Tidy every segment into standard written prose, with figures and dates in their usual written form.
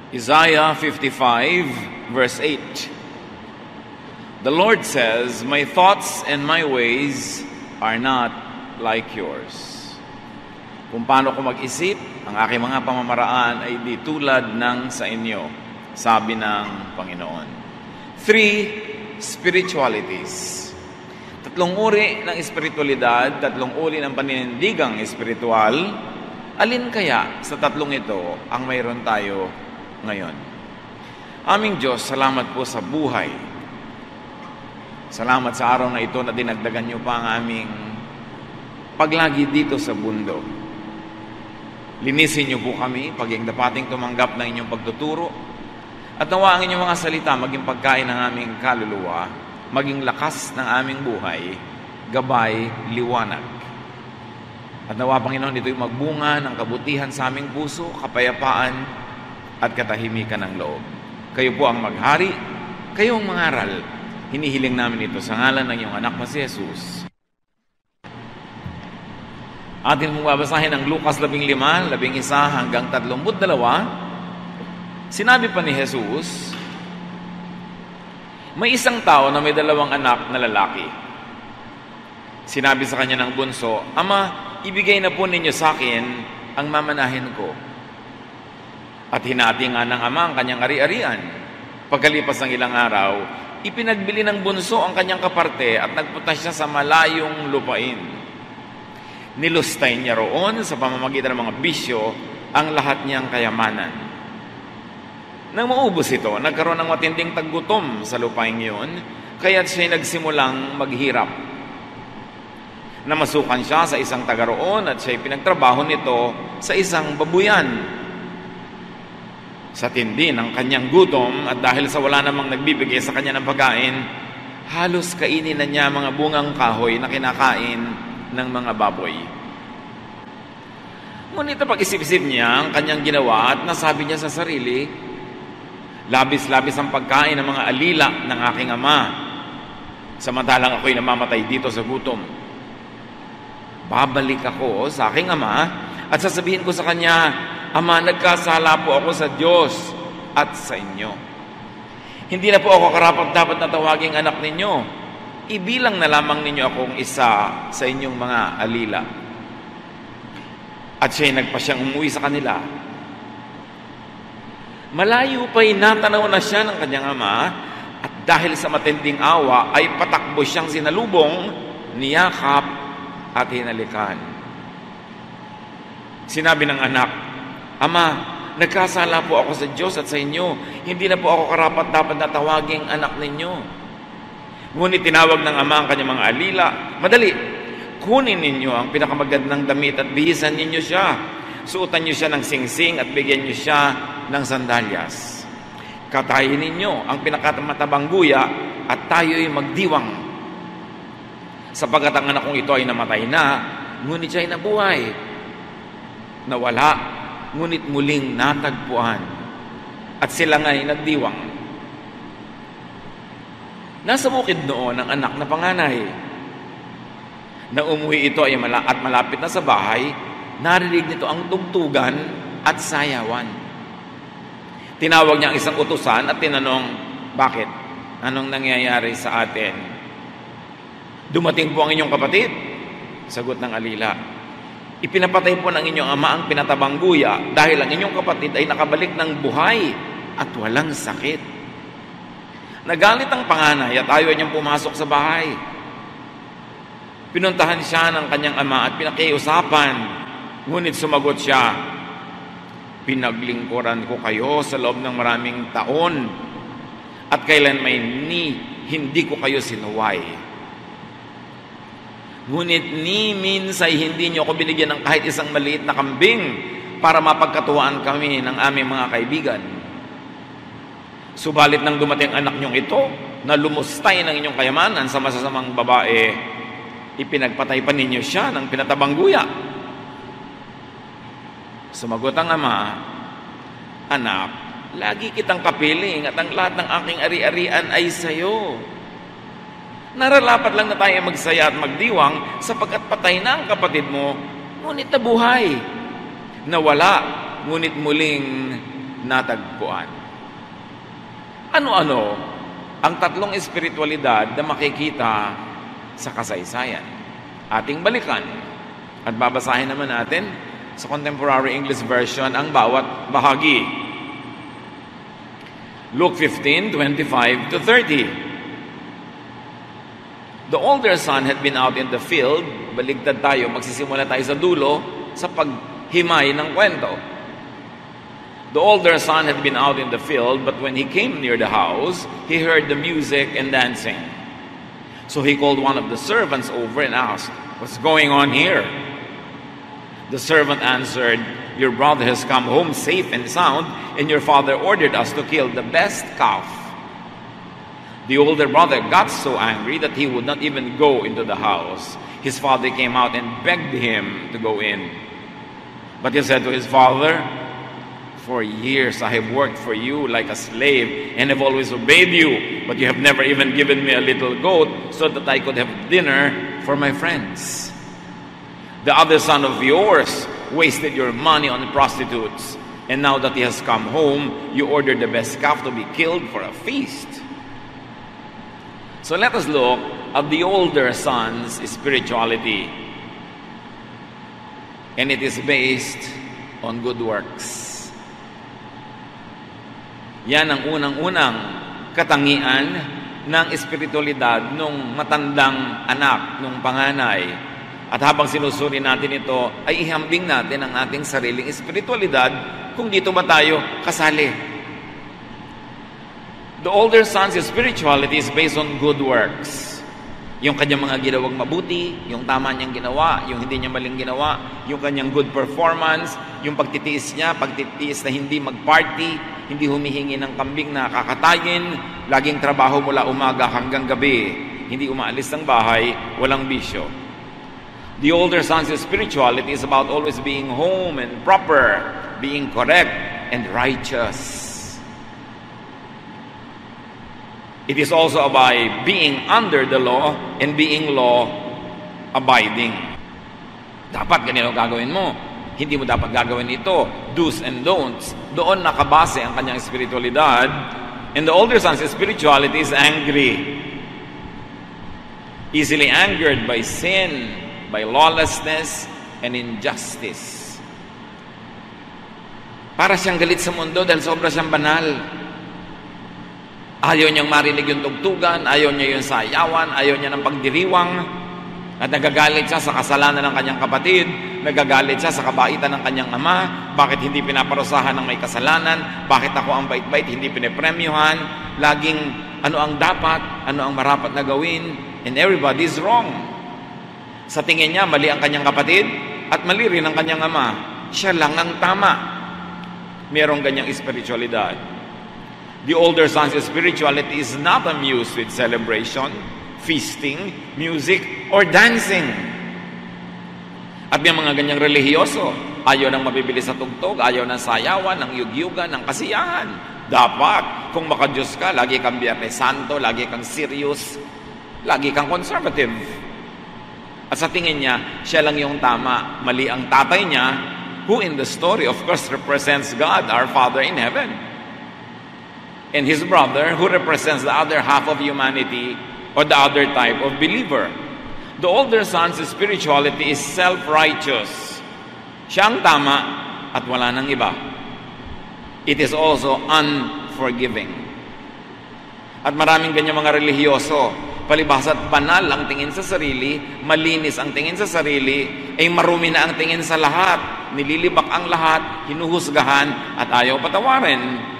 Isaiah 55, verse 8. The Lord says, "My thoughts and my ways are not like yours." Kung paano ko mag-isip, ang aking mga pamamaraan ay di tulad ng sa inyo, sabi ng Panginoon. 3 spiritualities. 3 uri ng espiritualidad, 3 uri ng paninindigang espiritual. Alin kaya sa 3 ito ang mayroon tayo ngayon? Aming Diyos, salamat po sa buhay. Salamat sa araw na ito na dinagdagan niyo pa ang aming paglagi dito sa bundok. Linisin niyo po kami, paging dapating tumanggap ng inyong pagtuturo, at nawa ang inyong mga salita maging pagkain ng aming kaluluwa, maging lakas ng aming buhay, gabay, liwanag. At nawa, Panginoon, ito'y magbunga ng kabutihan sa aming puso, kapayapaan, at katahimikan ng loob. Kayo po ang maghari, kayo ang mangaral. Hinihiling namin ito sa ngalan ng iyong anak na si Jesus. Atin mong babasahin ang Lucas 15, 11 hanggang 32. Sinabi pa ni Jesus, may isang tao na may 2 anak na lalaki. Sinabi sa kanya ng bunso, "Ama, ibigay na po ninyo sa akin ang mamanahin ko." At hinati nga ng ama ang kanyang ari-arian. Pagkalipas ng ilang araw, ipinagbili ng bunso ang kanyang kaparte at nagpunta siya sa malayong lupain. Nilustay niya roon sa pamamagitan ng mga bisyo ang lahat niyang kayamanan. Nang maubos ito, nagkaroon ng matinding taggutom sa lupain iyon, kaya't siya'y nagsimulang maghirap. Namasukan siya sa isang taga roon at siya'y pinagtrabaho nito sa isang babuyan. Sa tindi ng kanyang gutom at dahil sa wala namang nagbibigay sa kanya ng pagkain, halos kainin na niya mga bungang kahoy na kinakain ng mga baboy. Ngunit pag-isip-isip niya ang kanyang ginawa at nasabi niya sa sarili, labis-labis ang pagkain ng mga alila ng aking ama, samantalang ako'y namamatay dito sa gutom. Babalik ako sa aking ama at sasabihin ko sa kanya, "Ama, nagkasala po ako sa Diyos at sa inyo. Hindi na po ako karapat-dapat na tawaging anak ninyo. Ibilang na lamang ninyo akong isa sa inyong mga alila." At siya'y nagpasyang umuwi sa kanila. Malayo pa'y natanaw na siya ng kanyang ama, at dahil sa matinding awa ay patakbo siyang sinalubong, niyakap at hinalikan. Sinabi ng anak, "Ama, nagkasala po ako sa Diyos at sa inyo. Hindi na po ako karapat-dapat na tawaging anak ninyo." Ngunit tinawag ng ama ang kanyang mga alila, "Madali, kunin ninyo ang pinakamagandang damit at bihisan ninyo siya. Suotan niyo siya ng singsing at bigyan niyo siya ng sandalyas. Katayin ninyo ang pinakamatabang guya at tayo'y magdiwang. Sapagkat ang anak kong ito ay namatay na, ngunit siya ay nabuhay. Nawala, ngunit muling natagpuan." At sila nga'y nagdiwang. Nasa bukid noon ang anak na panganay. Nang umuwi ito at malapit na sa bahay, narinig nito ang tugtugan at sayawan. Tinawag niya ang isang utusan at tinanong, "Bakit? Anong nangyayari sa atin?" "Dumating po ang inyong kapatid," sagot ng alila. "Ipinapatay po ng inyong ama ang pinatabang guya dahil ang inyong kapatid ay nakabalik ng buhay at walang sakit." Nagalit ang panganay at ayaw niyang pumasok sa bahay. Pinuntahan siya ng kanyang ama at pinakiusapan. Ngunit sumagot siya, "Pinaglingkuran ko kayo sa loob ng maraming taon at kailanman hindi ko kayo sinuway. Ngunit ni minsay hindi niyo ako binigyan ng kahit isang maliit na kambing para mapagkatuwaan kami ng aming mga kaibigan. Subalit nang dumating ang anak niyong ito, na lumustay ng inyong kayamanan sa masasamang babae, ipinagpatay pa ninyo siya ng pinatabang guya." Sumagot ang ama, "Anak, lagi kitang kapiling at ang lahat ng aking ari-arian ay sayo. Nararapat lang na tayo magsaya at magdiwang sapagkat patay na ang kapatid mo, ngunit nabuhay. Nawala, ngunit muling natagpuan. Ano-ano ang tatlong espiritualidad na makikita sa kasaysayan? Ating balikan at babasahin naman natin sa Contemporary English Version ang bawat bahagi. Luke 15:25 to 30. The older son had been out in the field. Baligtad tayo, magsisimula tayo sa dulo sa paghimay ng kwento. The older son had been out in the field, but when he came near the house, he heard the music and dancing. So he called one of the servants over and asked, "What's going on here?" The servant answered, "Your brother has come home safe and sound, and your father ordered us to kill the best calf." The older brother got so angry that he would not even go into the house. His father came out and begged him to go in. But he said to his father, "For years I have worked for you like a slave and have always obeyed you, but you have never even given me a little goat so that I could have dinner for my friends. The other son of yours wasted your money on prostitutes, and now that he has come home, you ordered the best calf to be killed for a feast." So let us look at the older son's spirituality. And it is based on good works. Yan ang unang-unang katangian ng espiritualidad nung matandang anak, nung panganay. At habang sinusuri natin ito, ay ihambing natin ang ating sariling espiritualidad kung dito ba tayo kasali. The older son's spirituality is based on good works. Yung kanyang mga ginawang mabuti, yung tama niyang ginawa, yung hindi niya maling ginawa, yung kanyang good performance, yung pagtitiis niya, pagtitiis na hindi mag-party, hindi humihingi ng kambing na kakatayin, laging trabaho mula umaga hanggang gabi, hindi umaalis ng bahay, walang bisyo. The older son's spirituality is about always being home and proper, being correct and righteous. It is also about being under the law and being law-abiding. Dapat ganito gagawin mo. Hindi mo dapat gagawin ito. Do's and don'ts. Doon nakabase ang kanyang spiritualidad. And the older son's spirituality is angry. Easily angered by sin, by lawlessness, and injustice. Para siyang galit sa mundo dahil sobra siyang banal. Ayaw niyang marinig yung tugtugan, ayaw niya yung sayawan, ayaw niya ng pagdiriwang, at nagagalit siya sa kasalanan ng kanyang kapatid, nagagalit siya sa kabaitan ng kanyang ama, bakit hindi pinaparusahan ng may kasalanan, bakit ako ang bait-bait, hindi pinipremyuhan, laging ano ang dapat, ano ang marapat na gawin, and everybody is wrong. Sa tingin niya, mali ang kanyang kapatid, at mali rin ang kanyang ama. Siya lang ang tama. Merong ganyang espiritualidad. The older son's spirituality is not amused with celebration, feasting, music, or dancing. At may mga ganyang relihiyoso, ayaw nang mabibili sa tugtog, ayaw ng sayawan, ng yugyugan, ng kasiyahan. Dapat, kung makadiyos ka, lagi kang Biyernes Santo, lagi kang serious, lagi kang conservative. At sa tingin niya, siya lang yung tama, mali ang tatay niya, who in the story, of course, represents God, our Father in heaven. And his brother, who represents the other half of humanity or the other type of believer. The older son's spirituality is self-righteous. Siya ang tama at wala nang iba. It is also unforgiving. At maraming ganyan mga relihiyoso, palibhas at banal ang tingin sa sarili, malinis ang tingin sa sarili, ay marumi na ang tingin sa lahat, nililibak ang lahat, hinuhusgahan at ayaw patawarin.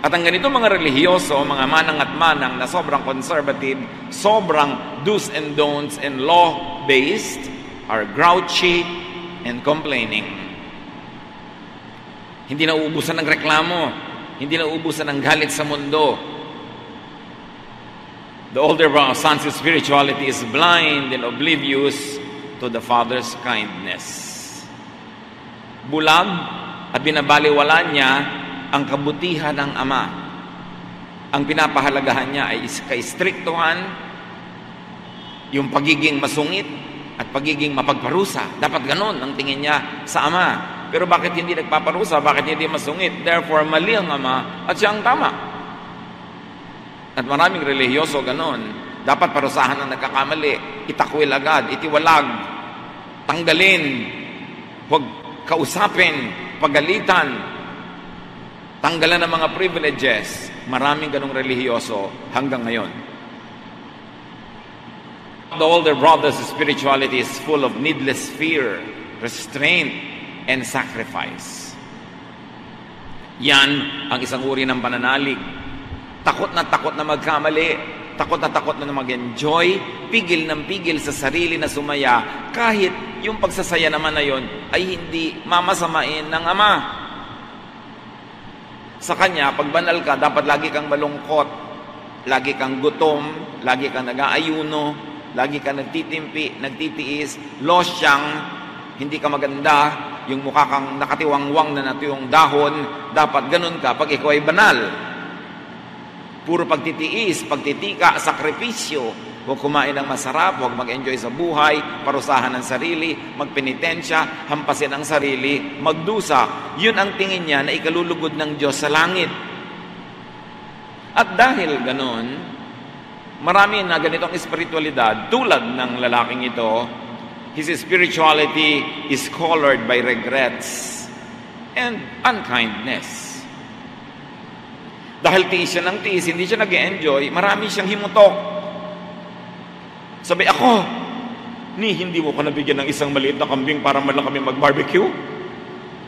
At ang ganito mga relihiyoso, mga manang at manang na sobrang conservative, sobrang do's and don'ts and law-based, are grouchy and complaining. Hindi na uubusan ng reklamo, hindi na uubusan ng galit sa mundo. The older son's spirituality is blind and oblivious to the Father's kindness. Bulag at binabaliwala niya ang kabutihan ng Ama. Ang pinapahalagahan niya ay ka-istriktuhan, yung pagiging masungit at pagiging mapagparusa. Dapat ganon ang tingin niya sa Ama. Pero bakit hindi nagpaparusa? Bakit hindi masungit? Therefore, mali ang ama at siya ang tama. At maraming relihiyoso ganon. Dapat parusahan ang nagkakamali. Itakwil agad, itiwalag, tanggalin, huwag kausapin, pagalitan, tanggalan ng mga privileges. Maraming ganong relihiyoso hanggang ngayon. The older brother's spirituality is full of needless fear, restraint, and sacrifice. Yan ang isang uri ng pananalig. Takot na magkamali, takot na mag-enjoy, pigil ng pigil sa sarili na sumaya, kahit yung pagsasaya naman na yon ay hindi mamasamain ng Ama. Sa Kanya, pag banal ka, dapat lagi kang malungkot, lagi kang gutom, lagi kang nag-aayuno, lagi kang nagtitimpi, nagtitiis, losyang, hindi ka maganda, yung mukha kang nakatiwangwang na natuyong dahon, dapat ganun ka pag ikaw ay banal. Puro pagtitiis, pagtitika, sakripisyo, huwag kumain ng masarap, huwag mag-enjoy sa buhay, parusahan ng sarili, magpenitensya, hampasin ang sarili, magdusa. Yun ang tingin niya na ikalulugod ng Diyos sa langit. At dahil ganun, marami na ganitong espiritualidad, tulad ng lalaking ito, his spirituality is colored by regrets and unkindness. Dahil tiis siya ng tiis, hindi siya nag-enjoy, marami siyang himutok. Sabi, ako, hindi mo ko nabigyan ng isang maliit na kambing para man lang kami mag-barbecue?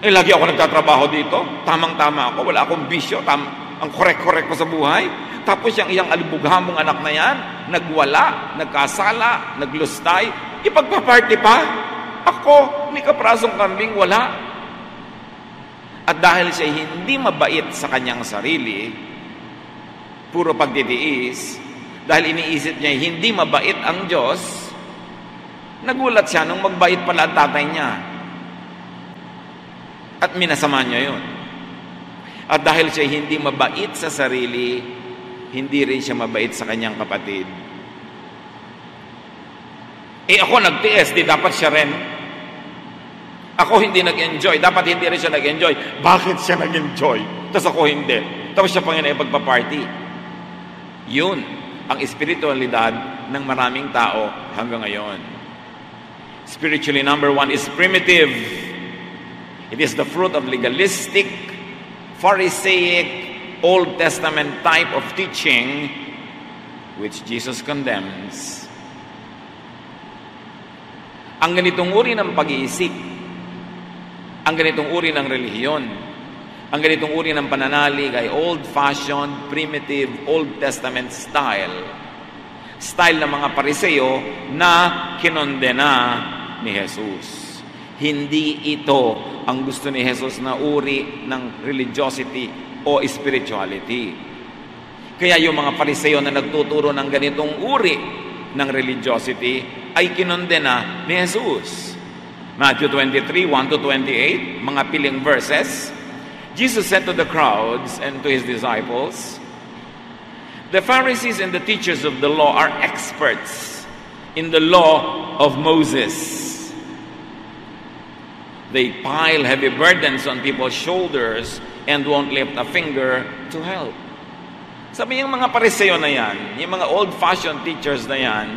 Lagi ako nagtatrabaho dito, tamang-tama ako, wala akong bisyo, ang korek-korek ko sa buhay. Tapos yung iyang alibughamong anak na yan, nagwala, nagkasala, naglustay, ipagpaparty pa. Ako, ni kaprasong kambing, wala. At dahil siya hindi mabait sa kanyang sarili, puro pagtitiis, dahil iniisip niya hindi mabait ang Diyos, nagulat siya nung magbait pala ang tatay niya. At minasama niya yun. At dahil siya hindi mabait sa sarili, hindi rin siya mabait sa kanyang kapatid. Ako nagtiis, di dapat siya rin. Ako hindi nag-enjoy, dapat hindi rin siya nag-enjoy. Bakit siya nag-enjoy? Tapos ako hindi. Tapos siya pa nga na ipagpa-party. Yun ang espiritualidad ng maraming tao hanggang ngayon. Spiritually, number one is primitive. It is the fruit of legalistic, Pharisaic, Old Testament type of teaching which Jesus condemns. Ang ganitong uri ng pag-iisip, ang ganitong uri ng relihiyon, ang ganitong uri ng pananalig ay old-fashioned, primitive, Old Testament style. Style ng mga Pariseo na kinondena ni Jesus. Hindi ito ang gusto ni Jesus na uri ng religiosity o spirituality. Kaya yung mga Pariseo na nagtuturo ng ganitong uri ng religiosity ay kinondena ni Jesus. Matthew 23, 1-28, mga piling verses. Jesus said to the crowds and to His disciples, "The Pharisees and the teachers of the law are experts in the law of Moses. They pile heavy burdens on people's shoulders and won't lift a finger to help." Sabi yung mga Pariseo na yan, yung mga old-fashioned teachers na yan,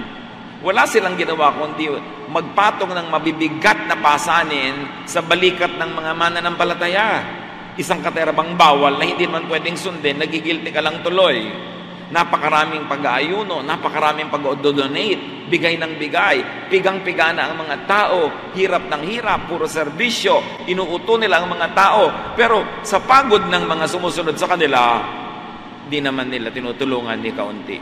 wala silang ginawa kundi magpatong ng mabibigat na pasanin sa balikat ng mga mananampalataya. Isang katerabang bawal na hindi man pwedeng sundin, nagigilty ka lang tuloy. Napakaraming pag-aayuno, napakaraming pag-donate, bigay ng bigay, pigang-piga na ang mga tao, hirap ng hirap, puro serbisyo, inuuto nila ang mga tao. Pero sa pagod ng mga sumusunod sa kanila, di naman nila tinutulungan ni kaunti.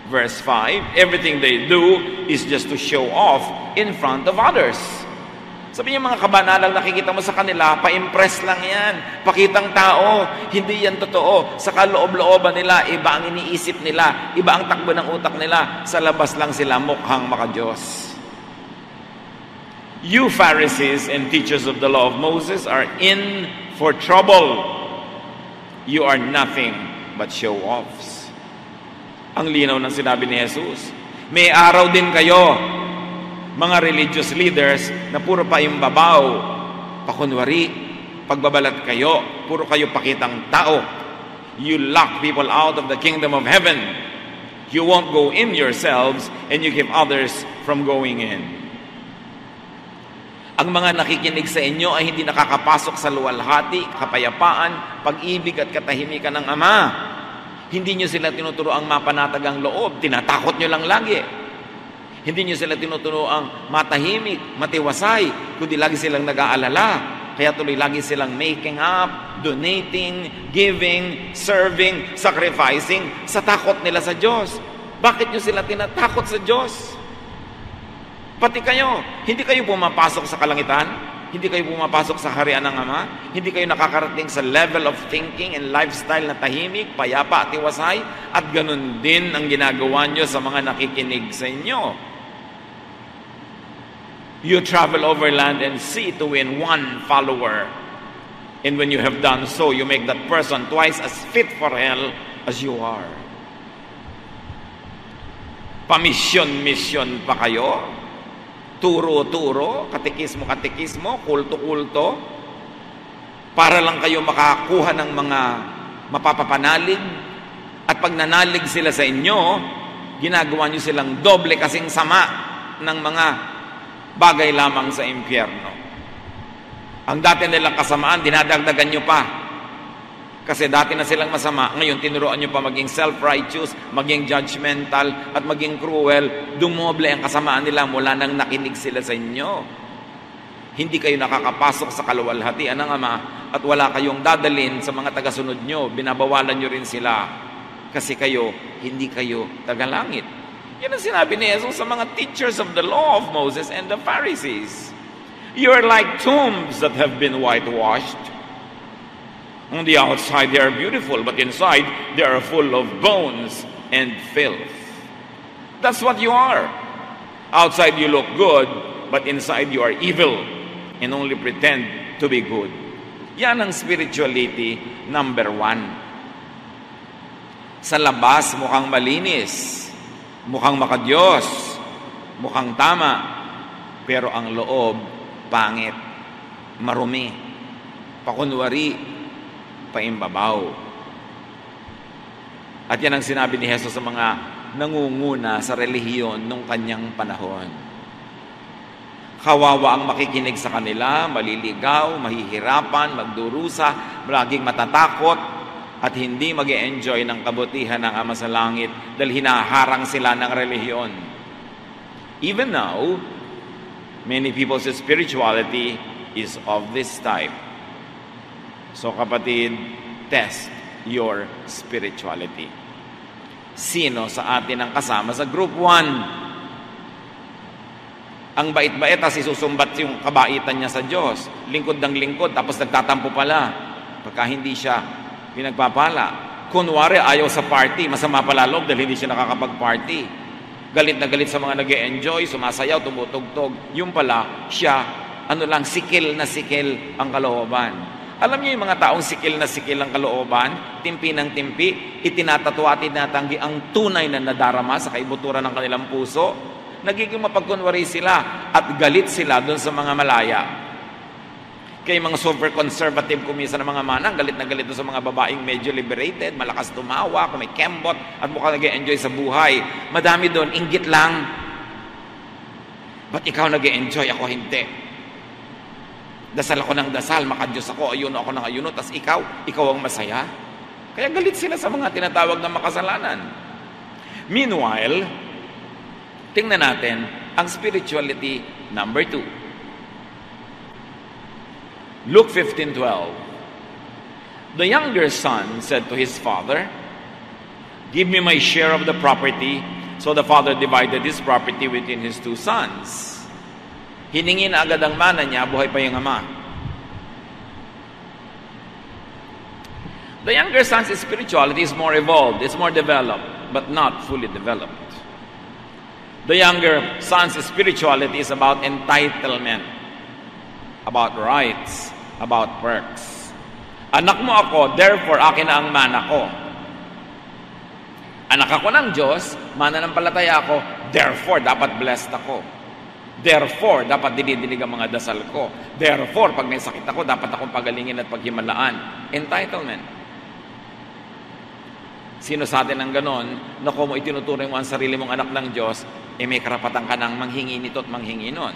Verse 5, everything they do is just to show off in front of others. Sabi niya, mga kabanalang nakikita mo sa kanila, pa-impress lang yan. Pakitang tao, hindi yan totoo. Sa kaloob-looban nila, iba ang iniisip nila, iba ang takbo ng utak nila. Sa labas lang sila mukhang maka-Diyos. You Pharisees and teachers of the law of Moses are in for trouble. You are nothing but show-offs. Ang linaw ng sinabi ni Jesus. May araw din kayo, mga religious leaders, na puro pa imbabaw, pakunwari, pagbabalat kayo, puro kayo pakitang tao. You lock people out of the kingdom of heaven. You won't go in yourselves, and you keep others from going in. Ang mga nakikinig sa inyo ay hindi nakakapasok sa luwalhati, kapayapaan, pag-ibig at katahimikan ng Ama. Hindi nyo sila tinuturo ang mapanatag ang loob, tinatakot nyo lang lagi. Hindi nyo sila tinuturo ang matahimik, matiwasay, kundi lagi silang nag-aalala. Kaya tuloy lagi silang making up, donating, giving, serving, sacrificing sa takot nila sa Diyos. Bakit nyo sila tinatakot sa Diyos? Pati kayo, hindi kayo pumapasok sa kalangitan, hindi kayo pumapasok sa harian ng Ama, hindi kayo nakakarating sa level of thinking and lifestyle na tahimik, payapa at iwasay, at ganun din ang ginagawa nyo sa mga nakikinig sa inyo. You travel over land and sea to win one follower. And when you have done so, you make that person twice as fit for hell as you are. Pamisyon-misyon pa kayo? Turo-turo, katekismo-katekismo, kulto-kulto, para lang kayo makakuha ng mga mapapapanalig, at pag nanalig sila sa inyo, ginagawa nyo silang doble kasing sama ng mga bagay lamang sa impyerno. Ang dati nilang kasamaan, dinadagdagan nyo pa. Kasi dati na silang masama, ngayon tinuruan nyo pa maging self-righteous, maging judgmental, at maging cruel. Dumoble ang kasamaan nila mula nang nakinig sila sa inyo. Hindi kayo nakakapasok sa kaluwalhatian ng Ama, at wala kayong dadalin sa mga tagasunod nyo. Binabawalan nyo rin sila. Kasi kayo, hindi kayo tagalangit. Yan ang sinabi ni Jesus sa mga teachers of the law of Moses and the Pharisees. You are like tombs that have been whitewashed. On the outside they are beautiful, but inside they are full of bones and filth. That's what you are. Outside you look good, but inside you are evil and only pretend to be good. Yan ang spirituality number 1. Sa labas mukhang malinis, mukhang makadiyos, mukhang tama, pero ang loob, pangit, marumi, pakunwari, paimbabaw. At yan ang sinabi ni Jesus sa mga nangunguna sa relihiyon nung kanyang panahon. Kawawa ang makikinig sa kanila, maliligaw, mahihirapan, magdurusa, laging matatakot, at hindi mag-e-enjoy ng kabutihan ng Ama sa Langit dahil hinaharang sila ng relihiyon. Even now, many people's spirituality is of this type. So kapatid, test your spirituality. Sino sa atin ang kasama sa group 1? Ang bait-bait, tas isusumbat yung kabaitan niya sa Diyos. Lingkod ng lingkod, tapos nagtatampo pala. Pagka hindi siya pinagpapala. Kunwari, ayaw sa party, masama pala loob dahil hindi siya nakakapag-party. Galit na galit sa mga nag-e-enjoy, sumasayaw, tumutugtog. Yung pala, siya, sikil na sikil ang kalooban. Alam niyo yung mga taong sikil na sikil ang kalooban, timpi ng timpi, itinatatwa at tinatanggi ang tunay na nadarama sa kaibuturan ng kanilang puso. Nagiging mapagkunwari sila at galit sila doon sa mga malaya. Kaya mga super conservative kumisa ng mga manang, galit na galit doon sa mga babaeng medyo liberated, malakas tumawa, kung may kembot, at mukhang nag-e-enjoy sa buhay. Madami doon, inggit lang. Ba't ikaw nag-e-enjoy, ako hindi? Dasal ako ng dasal, makadiyos ako, ayuno ako ng ayuno, tas ikaw ang masaya. Kaya galit sila sa mga tinatawag na makasalanan. Meanwhile, tingnan natin ang spirituality number 2. Luke 15:12. The younger son said to his father, "Give me my share of the property." So the father divided his property between his 2 sons. Hiningi na agad ang mana niya, buhay pa yung ama. The younger son's spirituality is more evolved, it's more developed, but not fully developed. The younger son's spirituality is about entitlement, about rights, about perks. Anak mo ako, therefore akin na ang mana ko. Anak ako ng Diyos, mananampalataya ako, therefore dapat blessed ako. Therefore, dapat dinidinig ang mga dasal ko. Therefore, pag may sakit ako, dapat akong pagalingin at paghimalaan. Entitlement. Sino sa atin ang ganon, na kung mo itinuturing mo ang sarili mong anak ng Diyos, may karapatan ka nang manghingi nito at manghingi nun.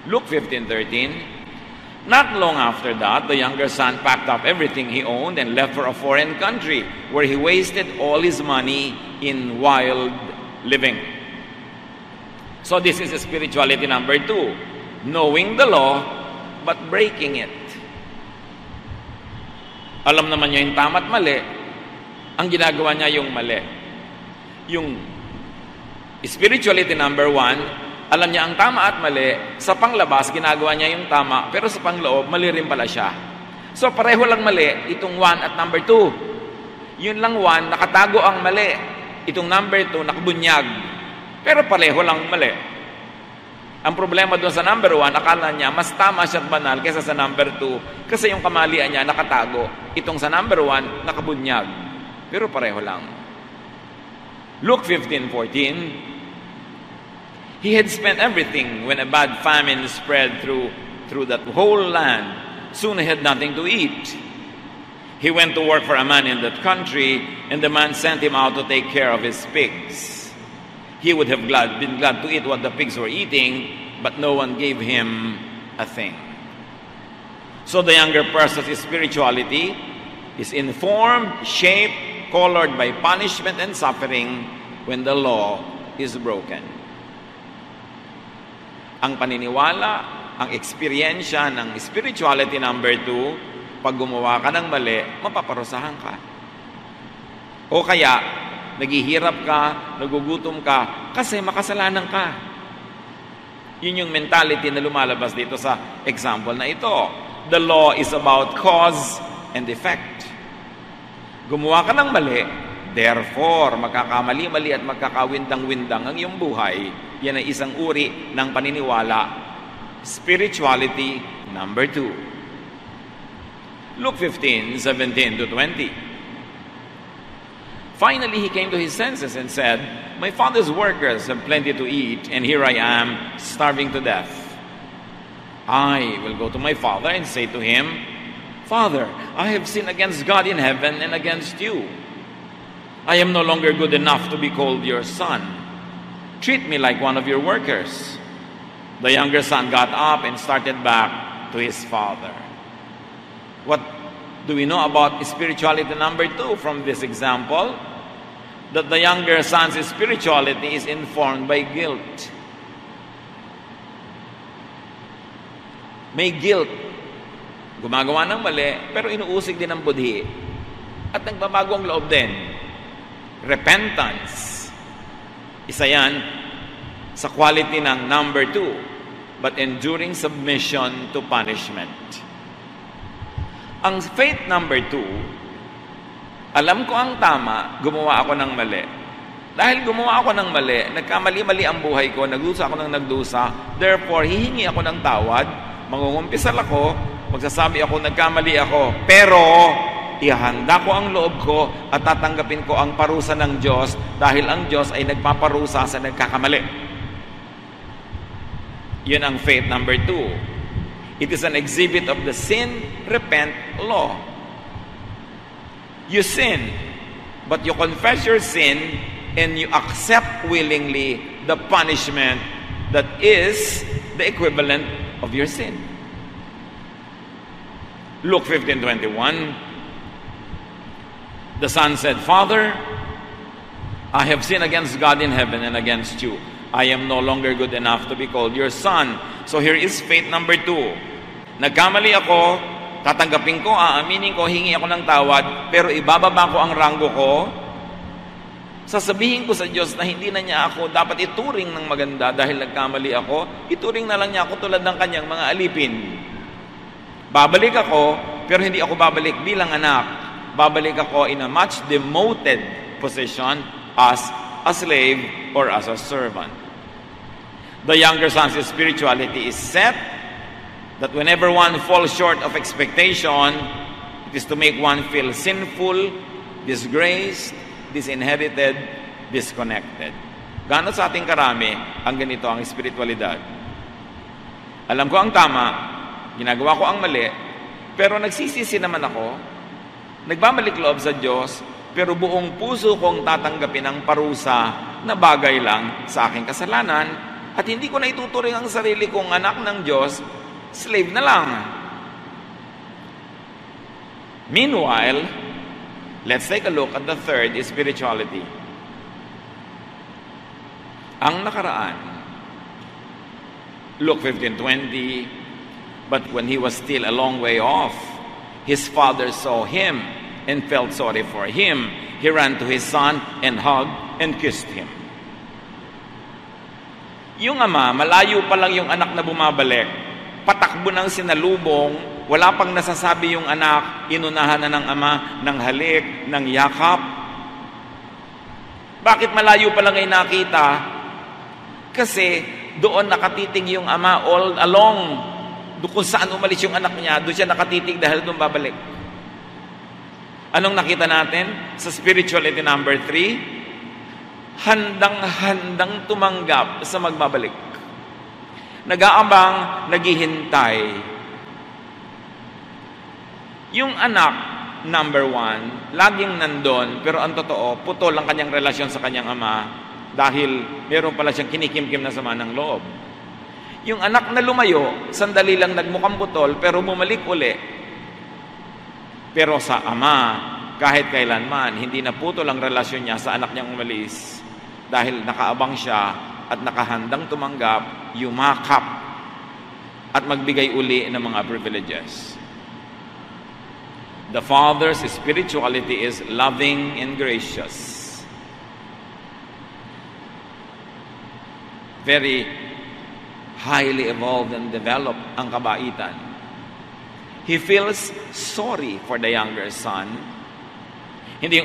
Luke 15:13, not long after that, the younger son packed up everything he owned and left for a foreign country where he wasted all his money in wild living. So this is spirituality number 2. Knowing the law, but breaking it. Alam naman niya yung tama at mali. Ang ginagawa niya yung mali. Yung spirituality number 1, alam niya ang tama at mali, sa panglabas, ginagawa niya yung tama, pero sa pangloob, mali rin pala siya. So, pareho lang mali, itong 1 at number 2. Yun lang 1, nakatago ang mali. Itong number 2, nakabunyag. Pero pareho lang mali. Ang problema doon sa number 1, akala niya, mas tama siya at banal kaysa sa number 2, kasi yung kamalian niya nakatago. Itong sa number 1, nakabunyag. Pero pareho lang. Luke 15:14, he had spent everything when a bad famine spread through that whole land. Soon he had nothing to eat. He went to work for a man in that country, and the man sent him out to take care of his pigs. He would have been glad to eat what the pigs were eating, but no one gave him a thing. So the younger person's spirituality is informed, shaped, colored by punishment and suffering when the law is broken. Ang paniniwala, ang eksperyensya ng spirituality number 2, pag gumawa ka ng mali, mapaparusahan ka. O kaya, naghihirap ka, nagugutom ka, kasi makasalanan ka. Yun yung mentality na lumalabas dito sa example na ito. The law is about cause and effect. Gumawa ka ng mali, therefore, magkakamali-mali at magkakawindang-windang ang iyong buhay. Yan ay isang uri ng paniniwala. Spirituality number 2. Luke 15:17-20. Finally, he came to his senses and said, my father's workers have plenty to eat, and here I am, starving to death. I will go to my father and say to him, Father, I have sinned against God in heaven and against you. I am no longer good enough to be called your son. Treat me like one of your workers. The younger son got up and started back to his father. What do we know about spirituality number 2 from this example? That the younger son's spirituality is informed by guilt. May guilt. Gumagawa ng mali, pero inuusig din ng budhi. At nagbabago ang loob din. Repentance. Isa yan sa quality ng number 2, but enduring submission to punishment. Ang faith number 2, alam ko ang tama, gumawa ako ng mali. Dahil gumawa ako ng mali, nagkamali-mali ang buhay ko, nagdusa ako ng nagdusa, therefore, hihingi ako ng tawad, mangungumpisal ako, magsasabi ako, nagkamali ako, pero ihanda ko ang loob ko at tatanggapin ko ang parusa ng Diyos dahil ang Diyos ay nagpaparusa sa nagkakamali. Yun ang faith number 2. It is an exhibit of the sin, repent law. You sin, but you confess your sin and you accept willingly the punishment that is the equivalent of your sin. Luke 15:21, the son said, Father, I have sinned against God in heaven and against you. I am no longer good enough to be called your son. So here is faith number 2. Nagkamali ako, tatanggapin ko, aaminin ko, hingi ako ng tawad, pero ibababa ko ang ranggo ko. Sasabihin ko sa Diyos na hindi na niya ako dapat ituring ng maganda dahil nagkamali ako, ituring na lang niya ako tulad ng kanyang mga alipin. Babalik ako, pero hindi ako babalik bilang anak. Babalik ako in a much demoted position as a slave or as a servant. The younger son's spirituality is set that whenever one falls short of expectation, it is to make one feel sinful, disgraced, disinherited, disconnected. Gaano sa ating karami ang ganito ang espiritualidad? Alam ko ang tama, ginagawa ko ang mali, pero nagsisisi naman ako, nagbabalik loob sa Diyos, pero buong puso kong tatanggapin ang parusa na bagay lang sa aking kasalanan at hindi ko na ituturing ang sarili kong anak ng Diyos, slave na lang. Meanwhile, let's take a look at the third is spirituality. Ang nakaraan, Luke 15:20, but when he was still a long way off, his father saw him and felt sorry for him. He ran to his son and hugged and kissed him. Yung ama, malayo pa lang yung anak na bumabalik, patakbo ng sinalubong, wala pang nasasabi yung anak, inunahan na ng ama ng halik, ng yakap. Bakit malayo pa lang ay nakita? Kasi doon nakatitig yung ama all along. Doon kung saan umalis yung anak niya, doon siya nakatitig dahil doon babalik. Anong nakita natin? Sa spirituality number 3, handang-handang tumanggap sa magbabalik. Nag-aabang, naghihintay. Yung anak, number 1, laging nandun, pero ang totoo, putol ang kanyang relasyon sa kanyang ama dahil meron pala siyang kinikimkim na sama ng loob. Yung anak na lumayo, sandali lang nagmukhang putol, pero bumalik uli. Pero sa ama, kahit kailanman, hindi na putol ang relasyon niya sa anak niyang umalis dahil nakaabang siya at nakahandang tumanggap, yumakap at magbigay uli ng mga privileges. The Father's spirituality is loving and gracious. Very highly evolved and developed ang kabaitan. He feels sorry for the younger son. Hindi,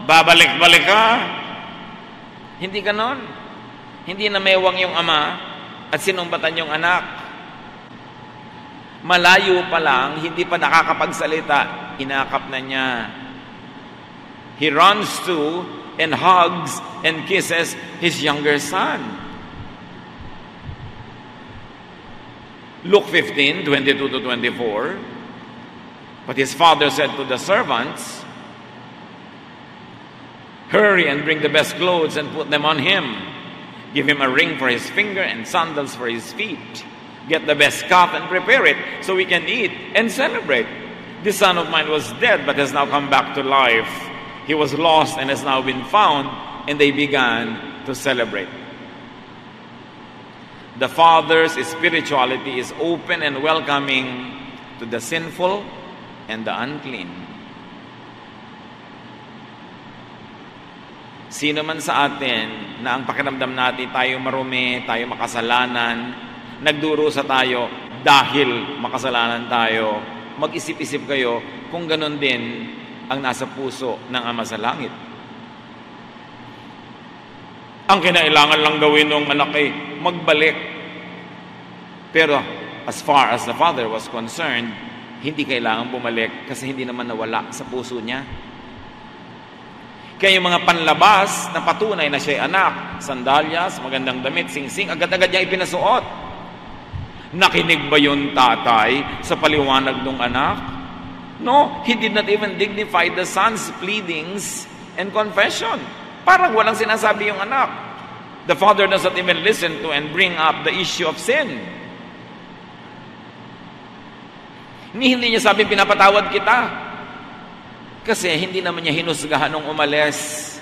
babalik-balik ka? Hindi ganon. Hindi namewang yung ama at sinumbatan yung anak. Malayo pa lang, hindi pa nakakapagsalita, inakap na niya. He runs to and hugs and kisses his younger son. Luke 15:22-24. But his father said to the servants, hurry and bring the best clothes and put them on him. Give him a ring for his finger and sandals for his feet. Get the best cup and prepare it so we can eat and celebrate. This son of mine was dead but has now come back to life. He was lost and has now been found, and they began to celebrate. The Father's spirituality is open and welcoming to the sinful and the unclean. Sino man sa atin na ang pakiramdam natin tayo marumi, tayo makasalanan, nagdurusa tayo dahil makasalanan tayo, mag-isip-isip kayo kung ganon din ang nasa puso ng Ama sa Langit. Ang kinailangan lang gawin ng anak ay magbalik. Pero as far as the father was concerned, hindi kailangan bumalik kasi hindi naman nawala sa puso niya. Kaya yung mga panlabas na patunay na siya'y anak, sandalyas, magandang damit, singsing, agad-agad niya ipinasuot. Nakinig ba yung tatay sa paliwanag ng anak? No, he did not even dignify the son's pleadings and confession. Parang walang sinasabi yung anak. The father does not even listen to and bring up the issue of sin. Hindi niya sabi, pinapatawad kita. Kasi hindi naman niya hinusgahan nung umalis.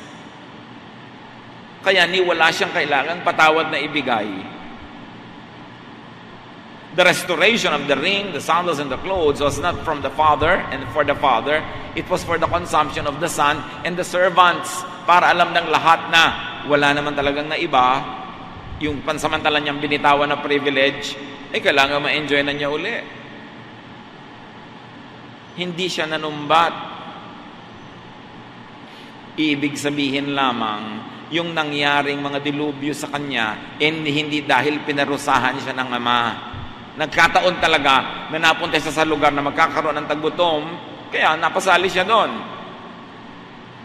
Kaya wala siyang kailangang patawad na ibigay. The restoration of the ring, the sandals, and the clothes was not from the father and for the father. It was for the consumption of the son and the servants. Para alam ng lahat na wala naman talagang naiba, yung pansamantala niyang binitawan na privilege, kailangan ma-enjoy na niya uli. Hindi siya nanumbat. Ibig sabihin lamang, yung nangyaring mga dilubyo sa kanya, hindi dahil pinarusahan siya ng ama. Nagkataon talaga na napunta siya sa lugar na magkakaroon ng taggutom, kaya napasali siya doon.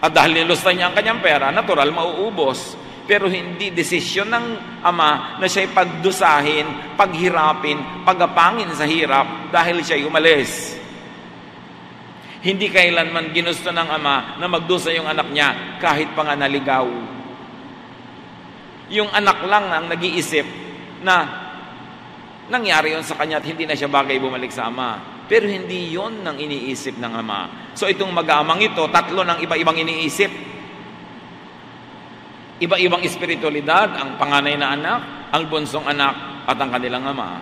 At dahil nilusta niya ang kanyang pera, natural mauubos. pero hindi desisyon ng ama na siya'y pagdusahin, paghirapin, pagapangin sa hirap dahil siya'y umalis. Hindi kailanman ginusto ng ama na magdusa yung anak niya kahit pa nga naligaw. Yung anak lang ang nag-iisip na nangyari yon sa kanya at hindi na siya bagay bumalik sa ama. Pero hindi yon ang iniisip ng ama. So itong mag-aamang ito, tatlo ng iba-ibang iniisip. Iba-ibang espiritualidad, ang panganay na anak, ang bunsong anak, at ang kanilang ama.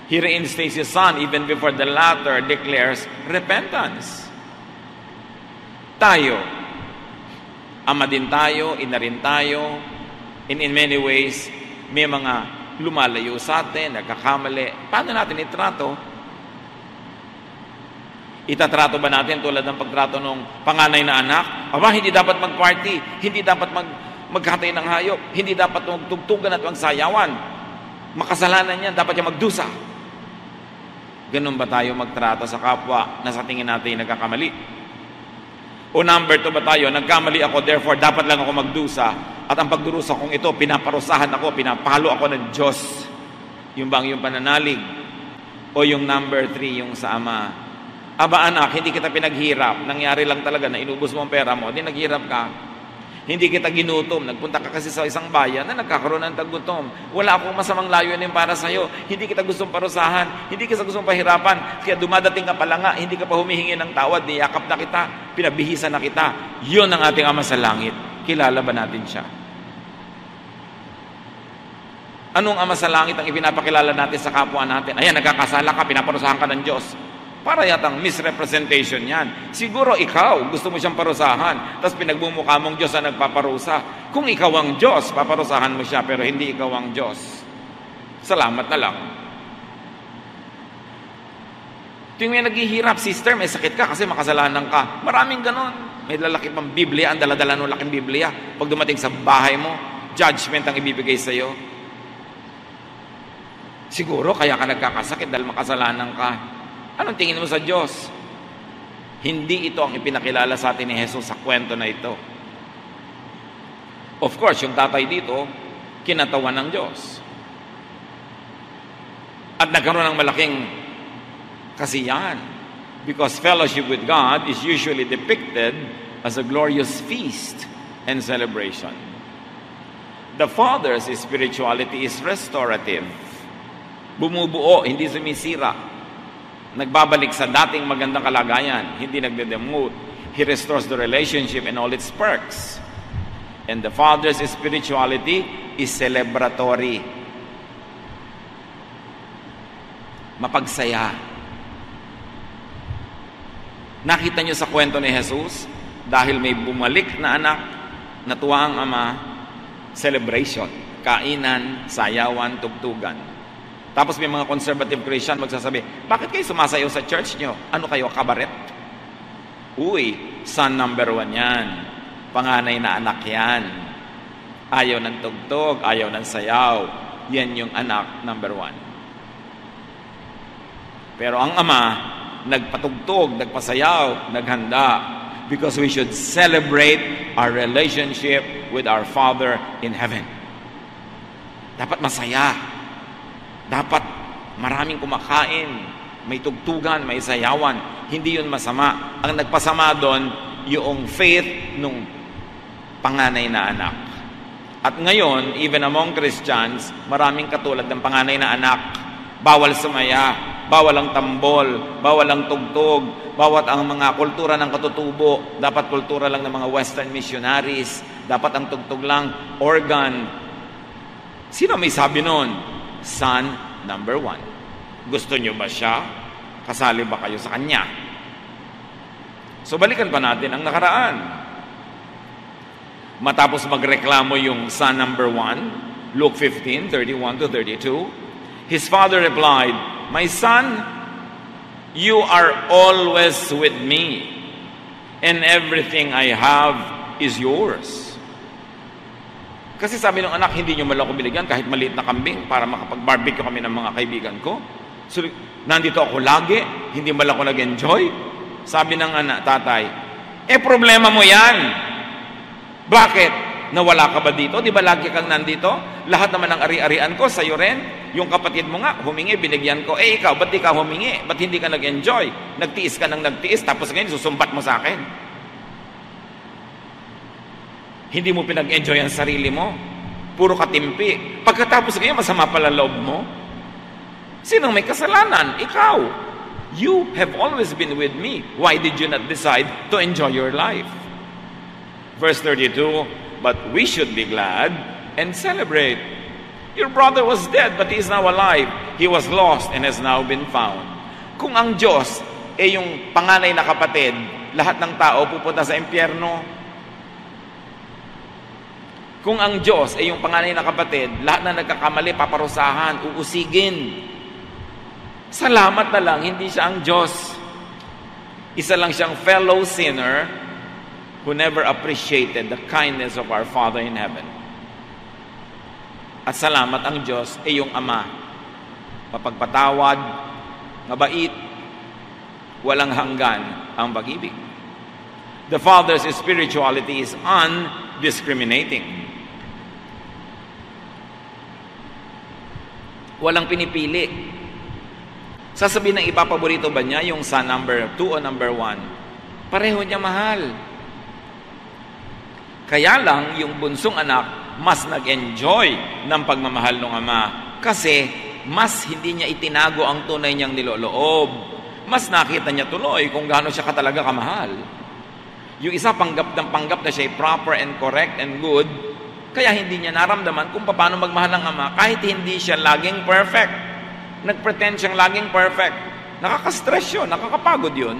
He reinstates his son even before the latter declares repentance. Tayo, ama din tayo, ina rin tayo, in many ways, may mga lumalayo sa atin, nagkakamali. Paano natin itrato? Itatrato ba natin tulad ng pagtrato ng panganay na anak? Aba, hindi dapat mag-party, hindi dapat magkatay ng hayop, hindi dapat magtugtugan at magsayawan. Makasalanan yan, dapat yung magdusa. Ganun ba tayo magtrato sa kapwa na sa tingin natin nagkakamali? O number 2 ba tayo, nagkamali ako, therefore dapat lang ako magdusa, at ang pagdurusa kong ito, pinaparusahan ako, pinapalo ako ng Diyos. Yung bang yung pananalig? O yung number 3, yung sa ama? Aba anak, hindi kita pinaghirap, nangyari lang talaga na inubos mo ang pera mo, di naghirap ka. Hindi kita ginutom, nagpunta ka kasi sa isang bayan na nagkakaroon ng tagutom. Wala akong masamang layunin para sa'yo. Hindi kita gustong parusahan, hindi kita gustong pahirapan. Kaya dumadating ka pala nga, hindi ka pa humihingi ng tawad, niyakap na kita, pinabihisan na kita. Yun ang ating Ama sa langit. Kilala ba natin siya? Anong Ama sa langit ang ipinapakilala natin sa kapwa natin? Ayan, nagkakasala ka, pinaparusahan ka ng Diyos. Para yatang misrepresentation yan. Siguro ikaw, gusto mo siyang parusahan, tapos pinagmumukha mong Diyos na nagpaparusa. Kung ikaw ang Diyos, paparusahan mo siya, pero hindi ikaw ang Diyos. Salamat na lang. Tuwing may naghihirap, sister, may sakit ka kasi makasalanan ka. Maraming ganon. May lalaki pang Biblia, ang daladala ng laking Biblia. Pag dumating sa bahay mo, judgment ang ibibigay sa'yo. Siguro kaya ka nagkakasakit dahil makasalanan ka. Anong tingin mo sa Diyos? Hindi ito ang ipinakilala sa atin ni Jesus sa kwento na ito. Of course, yung tatay dito, kinatawan ng Diyos. At nagkaroon ng malaking kasiyahan. Because fellowship with God is usually depicted as a glorious feast and celebration. The Father's spirituality is restorative. Bumubuo, hindi sumisira. Nagbabalik sa dating magandang kalagayan, hindi nagde-demote. He restores the relationship and all its perks. And the Father's spirituality is celebratory. Mapagsaya. Nakita niyo sa kwento ni Jesus, dahil may bumalik na anak, natuwa ang ama, celebration, kainan, sayawan, tugtugan. Tapos may mga conservative Christian magsasabi, bakit kayo sumasayaw sa church nyo? Ano kayo, kabaret? Uy, son number 1 yan. Panganay na anak yan. Ayaw ng tugtog, ayaw ng sayaw. Yan yung anak number 1. Pero ang ama, nagpatugtog, nagpasayaw, naghanda. Because we should celebrate our relationship with our Father in heaven. Dapat masaya. Dapat maraming kumakain, may tugtugan, may sayawan. Hindi yun masama. Ang nagpasama doon, yung faith nung panganay na anak. At ngayon, even among Christians, maraming katulad ng panganay na anak. Bawal sumaya, bawal ang tambol, bawal ang tugtog, bawat ang mga kultura ng katutubo. Dapat kultura lang ng mga Western missionaries. Dapat ang tugtog lang, organ. Sino may sabi noon? Son number 1. Gusto nyo ba siya? Kasali ba kayo sa kanya? So balikan pa natin ang nakaraan. Matapos magreklamo yung son number 1, Luke 15:31-32, his father replied, "My son, you are always with me, and everything I have is yours." Kasi sabi ng anak, hindi nyo man ako binigyan kahit maliit na kambing para makapag-barbecue kami ng mga kaibigan ko. So, nandito ako lagi, hindi man ako nag-enjoy. Sabi ng anak, tatay, problema mo yan. Bakit? Nawala ka ba dito? Di ba lagi kang nandito? Lahat naman ng ari-arian ko, sa'yo rin. Yung kapatid mo nga, humingi, binigyan ko. Eh, ikaw, ba't di ka humingi? Ba't hindi ka nag-enjoy? Nagtiis ka ng nagtiis, tapos ngayon susumbat mo sa akin. Hindi mo pinag-enjoy ang sarili mo. Puro katimpi. Pagkatapos ngayon, masama pala loob mo. Sinong may kasalanan? Ikaw. You have always been with me. Why did you not decide to enjoy your life? Verse 32, but we should be glad and celebrate. Your brother was dead, but he is now alive. He was lost and has now been found. Kung ang Diyos ay yung panganay na kapatid, lahat ng tao pupunta sa impyerno. Kung ang Diyos ay yung panganay na kapatid, lahat na nagkakamali, paparusahan, uusigin. Salamat na lang, hindi siya ang Diyos. Isa lang siyang fellow sinner who never appreciated the kindness of our Father in heaven. At salamat ang Diyos ay yung Ama. Mapagpatawad, mabait, walang hanggan ang pag-ibig. The Father's spirituality is undiscriminating. Walang pinipili. Sasabihin ng ipapaborito ba niya yung son number 2 o number 1? Pareho niya mahal. Kaya lang, yung bunsong anak, mas nag-enjoy ng pagmamahal ng ama. Kasi, mas hindi niya itinago ang tunay niyang niloloob. Mas nakita niya tuloy kung gaano siya katalaga kamahal. Yung isa, panggap na siya proper and correct and good, kaya hindi niya naramdaman kung paano magmahal ng ama kahit hindi siya laging perfect. Nag-pretend siyang laging perfect. Nakaka-stress yun, nakakapagod yun.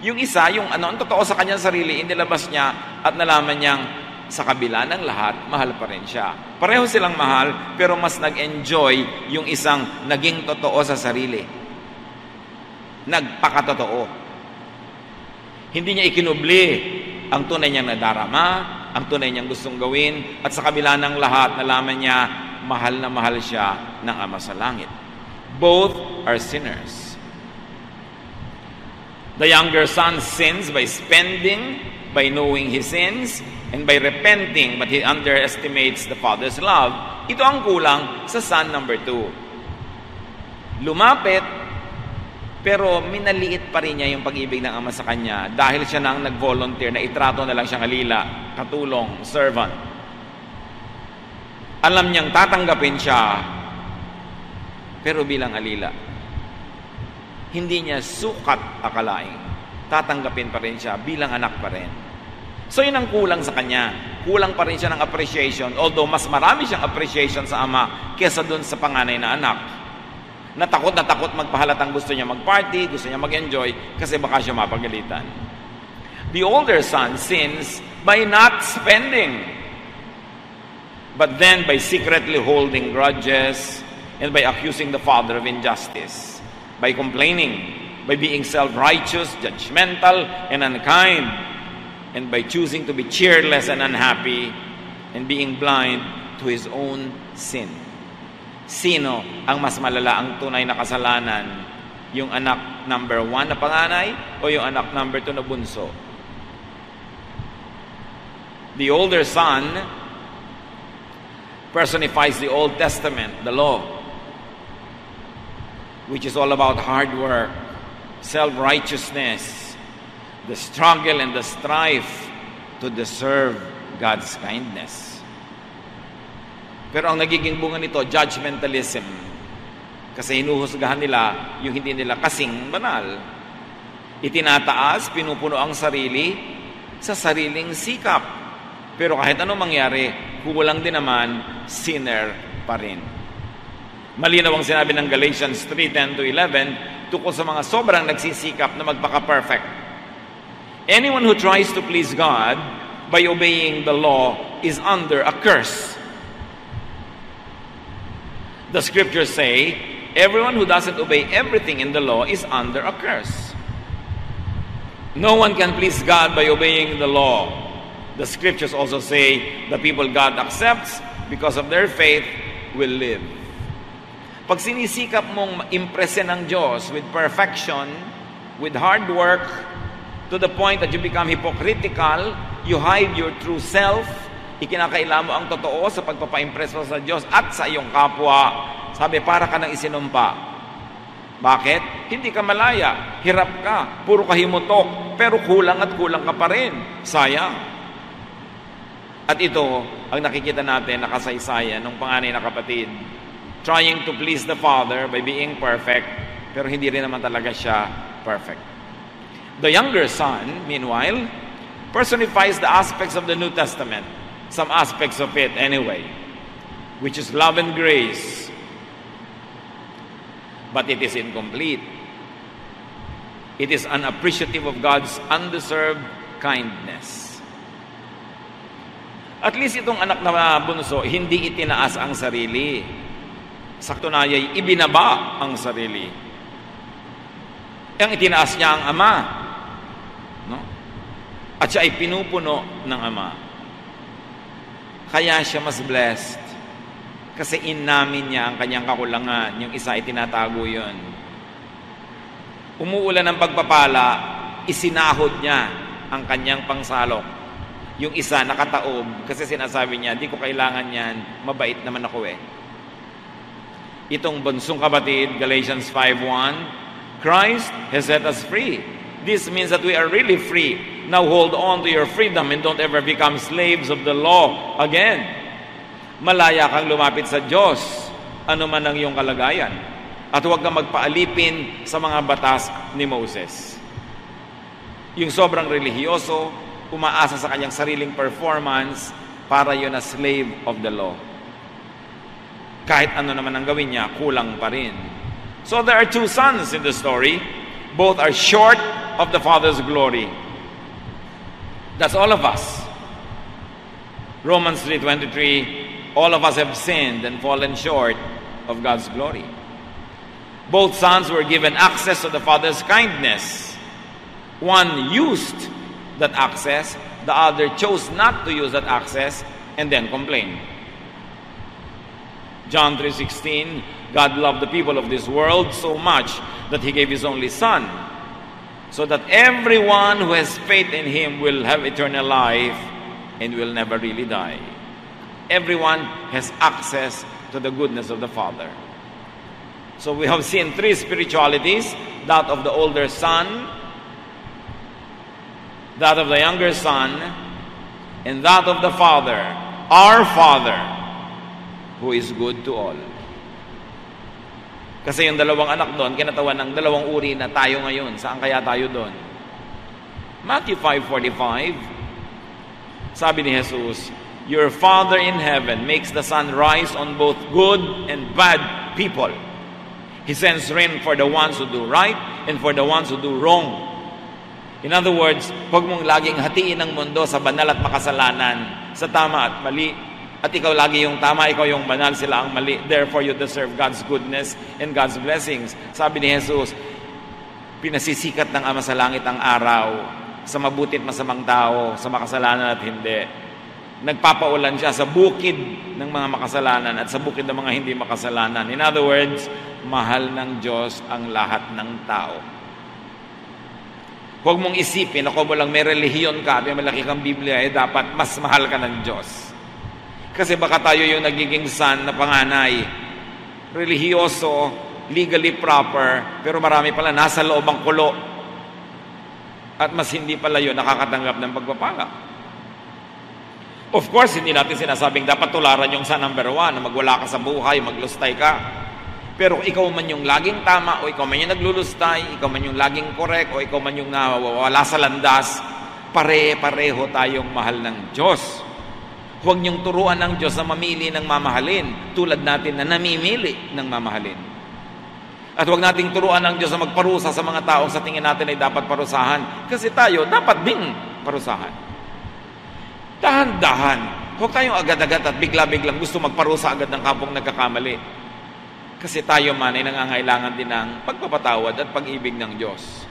Yung isa, yung ang totoo sa kanyang sarili, inilabas niya at nalaman niyang sa kabila ng lahat, mahal pa rin siya. Pareho silang mahal, pero mas nag-enjoy yung isang naging totoo sa sarili. Nagpakatotoo. Hindi niya ikinubli ang tunay niyang nadarama, ang tunay niyang gustong gawin, at sa kabila ng lahat, nalaman niya, mahal na mahal siya ng Ama sa langit. Both are sinners. The younger son sins by spending, by knowing he sins, and by repenting, but he underestimates the father's love. Ito ang kulang sa son number 2. Lumapit, pero minaliit pa rin niya yung pag-ibig ng ama sa kanya dahil siya nang nag-volunteer na itrato na lang siyang alila, katulong, servant. Alam niyang tatanggapin siya, pero bilang alila. Hindi niya sukat akalain. Tatanggapin pa rin siya bilang anak pa rin. So yun ang kulang sa kanya. Kulang pa rin siya ng appreciation, although mas marami siyang appreciation sa ama kesa dun sa panganay na anak. Natakot magpahalatang gusto niya mag-party, gusto niya mag-enjoy, kasi baka siya mapagalitan. The older son sins by not spending, but then by secretly holding grudges and by accusing the father of injustice. By complaining, by being self-righteous, judgmental, and unkind, and by choosing to be cheerless and unhappy, and being blind to his own sin. Sino ang mas malala ang tunay na kasalanan? Yung anak number 1 na panganay o yung anak number 2 na bunso? The older son personifies the Old Testament, the law, which is all about hard work, self-righteousness, the struggle and the strife to deserve God's kindness. Pero ang nagiging bunga nito, judgmentalism. Kasi hinuhusgahan nila yung hindi nila kasing banal. Itinataas, pinupuno ang sarili sa sariling sikap. Pero kahit anong mangyari, kulang din naman, sinner pa rin. Malinaw ang sinabi ng Galatians 3:10-11 tungkol sa mga sobrang nagsisikap na magpaka-perfect. Anyone who tries to please God by obeying the law is under a curse. The scriptures say, everyone who doesn't obey everything in the law is under a curse. No one can please God by obeying the law. The scriptures also say, the people God accepts because of their faith will live. Pag sinisikap mong impresen ng Diyos with perfection, with hard work, to the point that you become hypocritical, You hide your true self. Ikinakaila mo ang totoo sa pagpapa-impress mo sa Diyos at sa iyong kapwa. Sabi, para ka ng isinumpa. Bakit? Hindi ka malaya. Hirap ka. Puro kahimutok. Pero kulang at kulang ka pa rin. Sayang. At ito, ang nakikita natin, nakasaysayan ng panganay na kapatid. Trying to please the Father by being perfect, pero hindi rin naman talaga siya perfect. The younger son, meanwhile, personifies the aspects of the New Testament, some aspects of it anyway, which is love and grace. But it is incomplete. It is unappreciative of God's undeserved kindness. At least itong anak na bunso, hindi itinaas ang sarili. Sa katunayan, ibinaba ang sarili. Ang itinaas niya ang ama. No? At siya ay pinupuno ng ama. Kaya siya mas blessed. Kasi inamin niya ang kanyang kakulangan. Yung isa ay tinatago yun. Umuulan ng pagpapala, isinahod niya ang kanyang pangsalok. Yung isa nakataob kasi sinasabi niya, di ko kailangan yan, mabait naman ako eh. Itong bunsong kapatid, Galatians 5:1, Christ has set us free. This means that we are really free. Now hold on to your freedom and don't ever become slaves of the law again. Malaya kang lumapit sa Diyos, ano man ang iyong kalagayan. At huwag kang magpaalipin sa mga batas ni Moses. Yung sobrang relihiyoso, umaasa sa kanyang sariling performance, para yun na slave of the law. Kahit ano naman ang gawin niya, kulang pa rin. So there are two sons in the story. Both are short of the Father's glory. That's all of us. Romans 3:23, all of us have sinned and fallen short of God's glory. Both sons were given access to the Father's kindness. One used that access, the other chose not to use that access and then complained. John 3:16, God loved the people of this world so much that He gave His only Son, so that everyone who has faith in Him will have eternal life and will never really die. Everyone has access to the goodness of the Father. So we have seen three spiritualities, that of the older son, that of the younger son, and that of the Father, our Father, who is good to all. Kasi yung dalawang anak doon, kinatawan ng dalawang uri na tayo ngayon. Saan kaya tayo doon? Matthew 5:45, sabi ni Jesus, your Father in heaven makes the sun rise on both good and bad people. He sends rain for the ones who do right and for the ones who do wrong. In other words, huwag mong laging hatiin ang mundo sa banal at makasalanan, sa tama at mali. At ikaw lagi yung tama, ikaw yung banal, sila ang mali. Therefore, you deserve God's goodness and God's blessings. Sabi ni Jesus, pinasisikat ng Ama sa langit ang araw sa mabuti at masamang tao, sa makasalanan at hindi. Nagpapaulan siya sa bukid ng mga makasalanan at sa bukid ng mga hindi makasalanan. In other words, mahal ng Diyos ang lahat ng tao. Huwag mong isipin, ako mo lang may relihiyon ka, may malaki kang Biblia, dapat mas mahal ka ng Diyos. Kasi baka tayo yung nagiging son na panganay. Relihiyoso, legally proper, pero marami pala nasa loob ang kulo. At mas hindi pala yun nakakatanggap ng pagpapala. Of course, hindi natin sinasabing dapat tularan yung son number 1, na magwala ka sa buhay, maglustay ka. Pero ikaw man yung laging tama, o ikaw man yung naglulustay, ikaw man yung laging correct, o ikaw man yung nawawala sa landas, pare-pareho tayong mahal ng Diyos. Huwag niyong turuan ng Diyos na mamili ng mamahalin, tulad natin na namimili ng mamahalin. At huwag nating turuan ng Diyos na magparusa sa mga taong sa tingin natin ay dapat parusahan, kasi tayo dapat ding parusahan. Dahan-dahan. Huwag tayong agad-agad at bigla-biglang gusto magparusa agad ng kapong nagkakamali. Kasi tayo man ay nangangailangan din ng pagpapatawad at pag-ibig ng Diyos.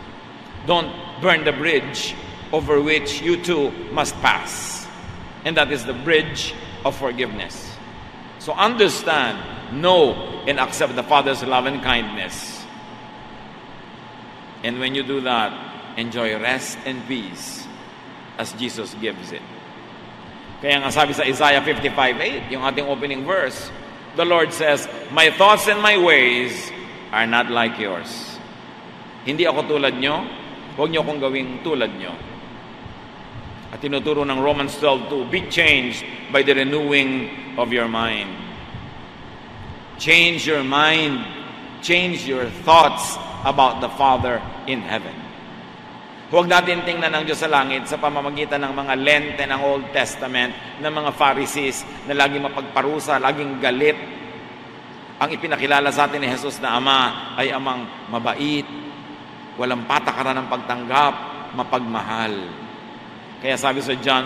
Don't burn the bridge over which you too must pass. And that is the bridge of forgiveness. So understand, know, and accept the Father's love and kindness. And when you do that, enjoy rest and peace as Jesus gives it. Kaya nga sabi sa Isaiah 55:8, yung ating opening verse, the Lord says, "My thoughts and my ways are not like yours." Hindi ako tulad nyo, huwag nyo akong gawing tulad nyo. At tinuturo ng Romans 12:2, be changed by the renewing of your mind. Change your mind. Change your thoughts about the Father in heaven. Huwag natin tingnan ng Diyos sa langit sa pamamagitan ng mga lente ng Old Testament, ng mga Pharisees na laging mapagparusa, laging galit. Ang ipinakilala sa atin ni Jesus na Ama ay amang mabait, walang patakaran ng pagtanggap, mapagmahal. Kaya sabi sa John,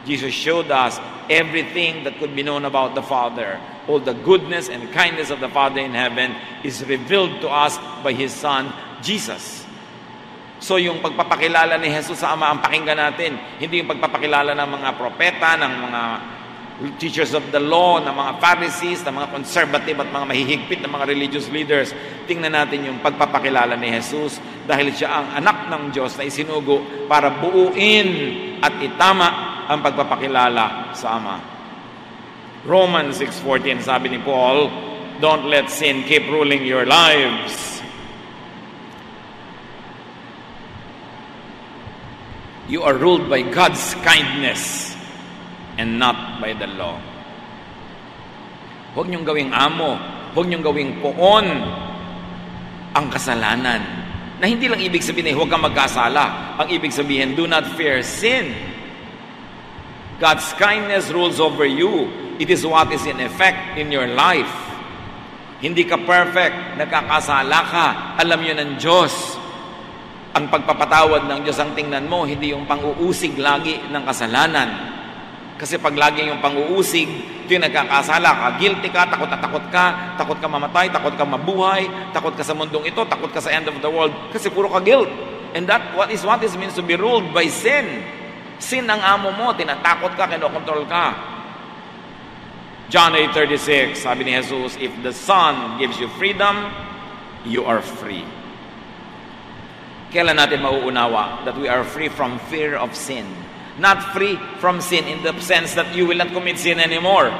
Jesus showed us everything that could be known about the Father. All the goodness and kindness of the Father in heaven is revealed to us by His Son, Jesus. So yung pagpapakilala ni Jesus sa Ama ang pakinggan natin, hindi yung pagpapakilala ng mga propeta, ng mga teachers of the law, ng mga Pharisees, ng mga conservative at mga mahihigpit ng mga religious leaders. Tingnan natin yung pagpapakilala ni Jesus dahil siya ang anak ng Diyos na isinugo para buuin at itama ang pagpapakilala sa Ama. Romans 6:14, sabi ni Paul, don't let sin keep ruling your lives. You are ruled by God's kindness and not by the law. Huwag niyong gawing amo, huwag niyong gawing poon ang kasalanan. Na hindi lang ibig sabihin huwag kang magkasala. Ang ibig sabihin, do not fear sin. God's kindness rules over you. It is what is in effect in your life. Hindi ka perfect, nagkakasala ka, alam yun ng Diyos. Ang pagpapatawad ng Diyos ang tingnan mo, hindi yung pang-uusig lagi ng kasalanan. Kasi pag lagi yung pang-uusig, ito yung nagkakasala ka, guilty ka, takot ka mamatay, takot ka mabuhay, takot ka sa mundong ito, takot ka sa end of the world, kasi puro ka guilt. And that what is means to be ruled by sin. Sin ang amo mo, tinatakot ka, kinokontrol ka. John 8:36, sabi ni Jesus, if the Son gives you freedom, you are free. Kailan natin mauunawa that we are free from fear of sin? Not free from sin in the sense that you will not commit sin anymore.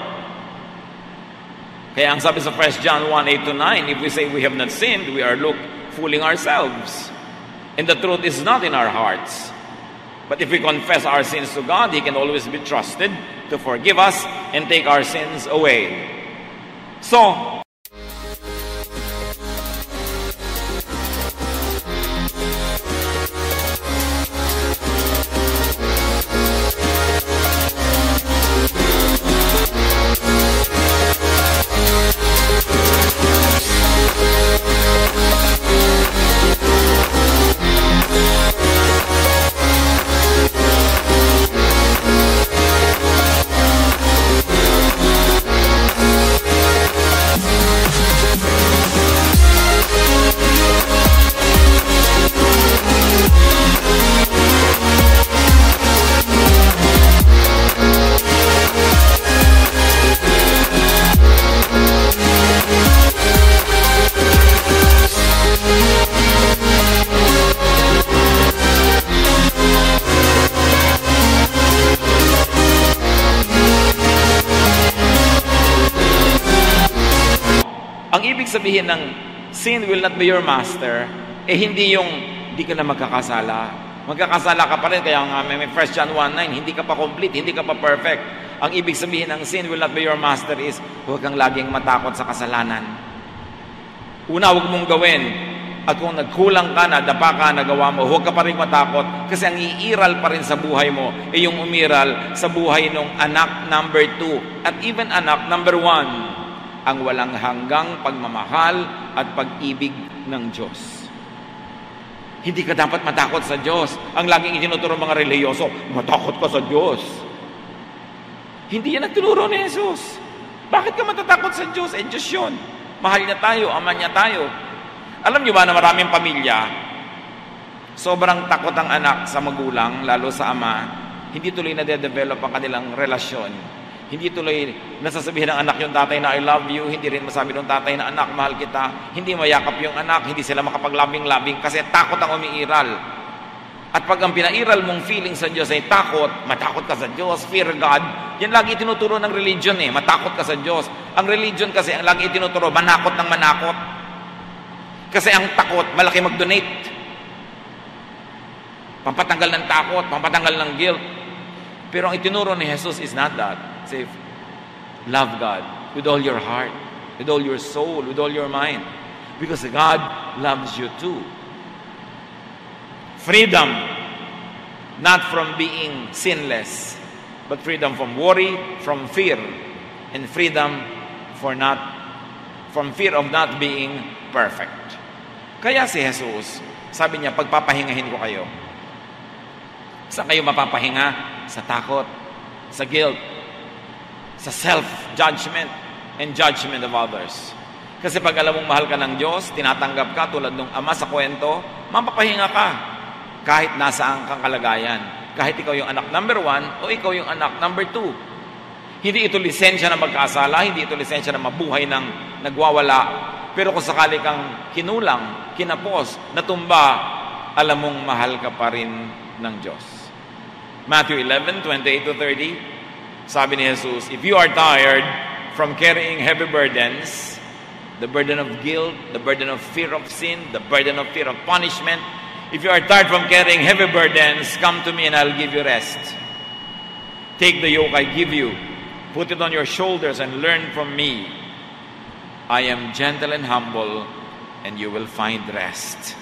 Kaya ang sabi sa 1 John 1:8-9, if we say we have not sinned, we are fooling ourselves. And the truth is not in our hearts. But if we confess our sins to God, He can always be trusted to forgive us and take our sins away. So, sabihin ng sin will not be your master, Hindi yung hindi ka na magkakasala. Magkakasala ka pa rin, kaya nga may 1 John 1:9, hindi ka pa complete, hindi ka pa perfect. Ang ibig sabihin ng sin will not be your master is, huwag kang laging matakot sa kasalanan. Una, huwag mong gawin. At kung nagkulang ka, nadapa ka, nagawa mo, huwag ka pa rin matakot. Kasi ang iiral pa rin sa buhay mo, yung umiral sa buhay ng anak number 2. At even anak number 1, ang walang hanggang pagmamahal at pag-ibig ng Diyos. Hindi ka dapat matakot sa Diyos. Ang laging itinuturo mga reliyoso, matakot ka sa Diyos. Hindi yan ang tinuro ni Jesus. Bakit ka matatakot sa Diyos? Diyos yun. Mahal niya tayo, ama niya tayo. Alam niyo ba na maraming pamilya, sobrang takot ang anak sa magulang, lalo sa ama, hindi tuloy na de-develop ang kanilang relasyon. Hindi tuloy nasasabihin ng anak yung tatay na I love you, hindi rin masabi ng tatay na anak, mahal kita. Hindi mayakap yung anak, hindi sila makapaglabing-labing kasi takot ang umiiral. At pag ang pinairal mong feeling sa Diyos ay takot, matakot ka sa Diyos, fear God, yan lagi tinuturo ng religion matakot ka sa Diyos. Ang religion kasi, ang lagi tinuturo, manakot ng manakot. Kasi ang takot, malaki mag-donate. Pampatanggal ng takot, pampatanggal ng guilt. Pero ang itinuro ni Jesus is not that. Say, love God with all your heart, with all your soul, with all your mind. Because God loves you too. Freedom, not from being sinless, but freedom from worry, from fear, and freedom from fear of not being perfect. Kaya si Jesus, sabi niya, pagpapahingahin ko kayo. Saan kayo mapapahinga? Sa takot, sa guilt, sa self-judgment, and judgment of others. Kasi pag alam mong mahal ka ng Diyos, tinatanggap ka tulad ng ama sa kwento, mapapahinga ka. Kahit nasaan kang kalagayan. Kahit ikaw yung anak number 1 o ikaw yung anak number 2. Hindi ito lisensya na magkasala, hindi ito lisensya na mabuhay ng nagwawala. Pero kung sakali kang kinulang, kinapos, natumba, alam mong mahal ka pa rin ng Diyos. Matthew 11:28-30, sabi ni Jesus, if you are tired from carrying heavy burdens, the burden of guilt, the burden of fear of sin, the burden of fear of punishment, if you are tired from carrying heavy burdens, come to me and I'll give you rest. Take the yoke I give you, put it on your shoulders and learn from me. I am gentle and humble, and you will find rest.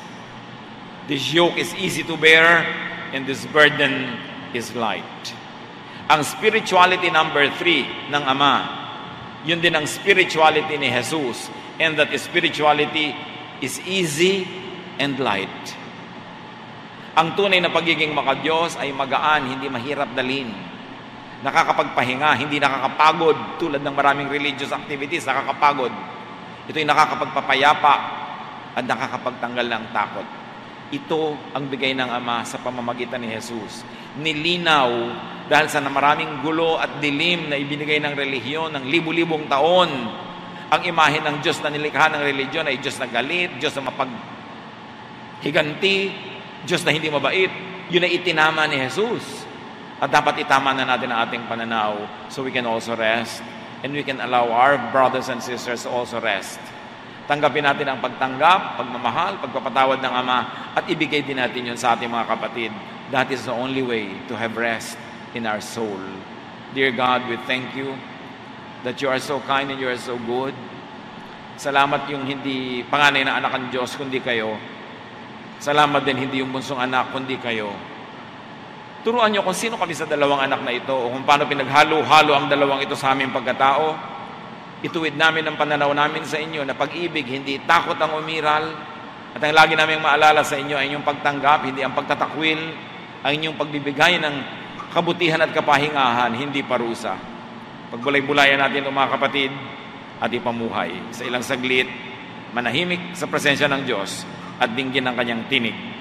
This yoke is easy to bear, and this burden is light. Ang spirituality number 3 ng Ama, yun din ang spirituality ni Jesus, and that spirituality is easy and light. Ang tunay na pagiging makadiyos ay magaan, hindi mahirap dalhin. Nakakapagpahinga, hindi nakakapagod tulad ng maraming religious activities, nakakapagod. Ito'y nakakapagpapayapa at nakakapagtanggal ng takot. Ito ang bigay ng Ama sa pamamagitan ni Jesus. Nilinaw dahil sa maraming gulo at dilim na ibinigay ng relihiyon ng libu-libong taon. Ang imahe ng Diyos na nilikha ng religiyon ay Diyos na galit, Diyos na mapaghiganti, Diyos na hindi mabait. Yun ay itinama ni Jesus. At dapat itama na natin ang ating pananaw so we can also rest and we can allow our brothers and sisters to also rest. Tanggapin natin ang pagtanggap, pagmamahal, pagpapatawad ng Ama at ibigay din natin yun sa ating mga kapatid. That is the only way to have rest in our soul. Dear God, we thank you that you are so kind and you are so good. Salamat yung hindi panganay na anak ng Diyos kundi kayo. Salamat din hindi yung bunsong anak kundi kayo. Turuan niyo kung sino kami sa dalawang anak na ito o kung paano pinaghalo-halo ang dalawang ito sa aming pagkatao. Ituwid namin ang pananaw namin sa inyo na pag-ibig, hindi takot ang umiral. At ang lagi namin maalala sa inyo ay inyong pagtanggap, hindi ang pagtatakwil, ang inyong pagbibigay ng kabutihan at kapahingahan, hindi parusa. Pagbulay-bulayan natin ito mga kapatid at ipamuhay sa ilang saglit, manahimik sa presensya ng Diyos at dinggin ang kanyang tinig.